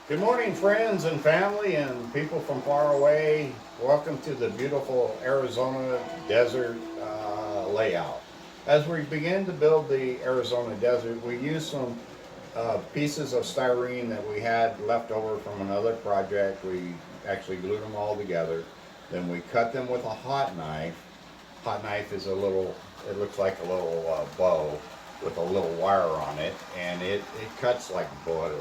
Good morning, friends and family and people from far away. Welcome to the beautiful Arizona desert layout. As we begin to build the Arizona desert, we used some pieces of styrene that we had left over from another project. We actually glued them all together. Then we cut them with a hot knife. Hot knife is a little, it looks like a little bow with a little wire on it, and it cuts like butter.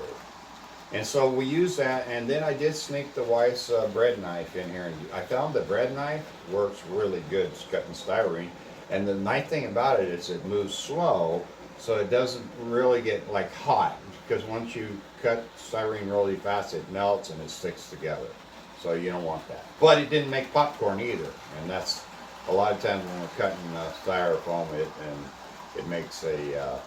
And so we use that, and then I did sneak the Weiss bread knife in here, and I found the bread knife works really good. It's cutting styrene, and the nice thing about it is it moves slow, so it doesn't really get like hot. Because once you cut styrene really fast, it melts and it sticks together. So you don't want that. But it didn't make popcorn either, and that's a lot of times when we're cutting styrofoam, it makes a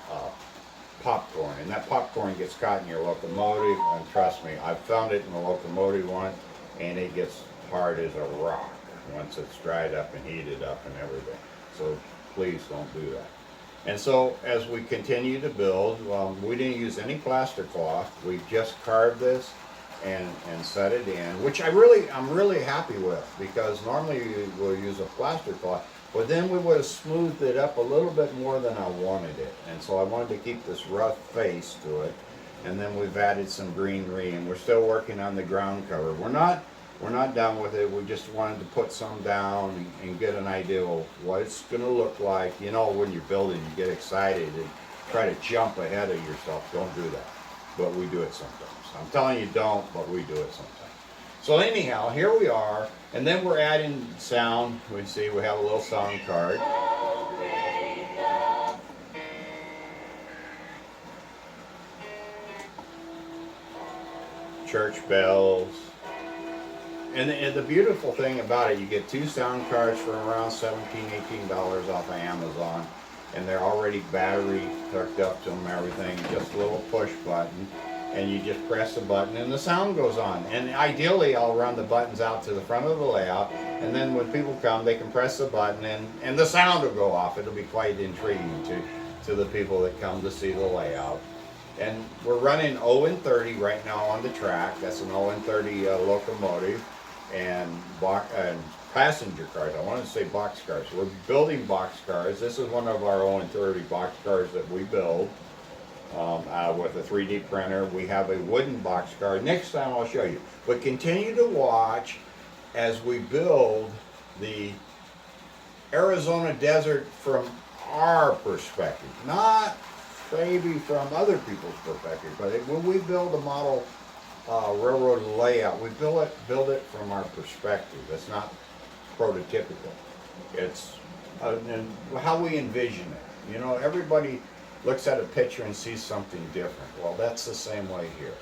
popcorn, and that popcorn gets caught in your locomotive, and trust me, I've found it in the locomotive once, and it gets hard as a rock once it's dried up and heated up and everything. So please don't do that. And so as we continue to build, we didn't use any plaster cloth. We just carved this and set it in, which I'm really happy with, because normally we'll use a plaster cloth. But then we would have smoothed it up a little bit more than I wanted it. And so I wanted to keep this rough face to it. And then we've added some greenery, and we're still working on the ground cover. We're not done with it. We just wanted to put some down and get an idea of what it's gonna look like. You know, when you're building, you get excited and try to jump ahead of yourself. Don't do that. But we do it sometimes. I'm telling you don't, but we do it sometimes. So anyhow, here we are, and then we're adding sound. We see we have a little sound card. Church bells. And the beautiful thing about it, you get two sound cards for around $17, $18 off of Amazon. And they're already battery hooked up to them and everything. Just a little push button. And you just press the button and the sound goes on. And ideally I'll run the buttons out to the front of the layout, and then when people come they can press the button and the sound will go off. It'll be quite intriguing to the people that come to see the layout. And we're running 0 and 30 right now on the track. That's an 0 and 30 locomotive and passenger cars. I wanted to say box cars. We're building box cars. This is one of our 0 and 30 box cars that we build. With a 3D printer. We have a wooden boxcar. Next time I'll show you. But continue to watch as we build the Arizona desert from our perspective, not maybe from other people's perspective. But when we build a model railroad layout, we build it from our perspective. It's not prototypical. It's and how we envision it. You know, everybody looks at a picture and sees something different. Well, that's the same way here.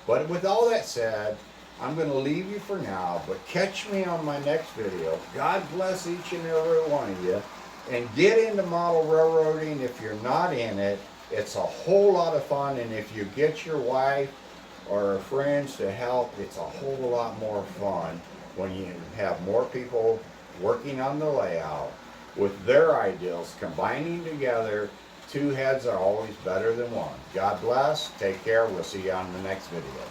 But with all that said, I'm going to leave you for now, but catch me on my next video. God bless each and every one of you. And get into model railroading. If you're not in it, it's a whole lot of fun. And if you get your wife or friends to help, it's a whole lot more fun when you have more people working on the layout with their ideals, combining together. Two heads are always better than one. God bless. Take care. We'll see you on the next video.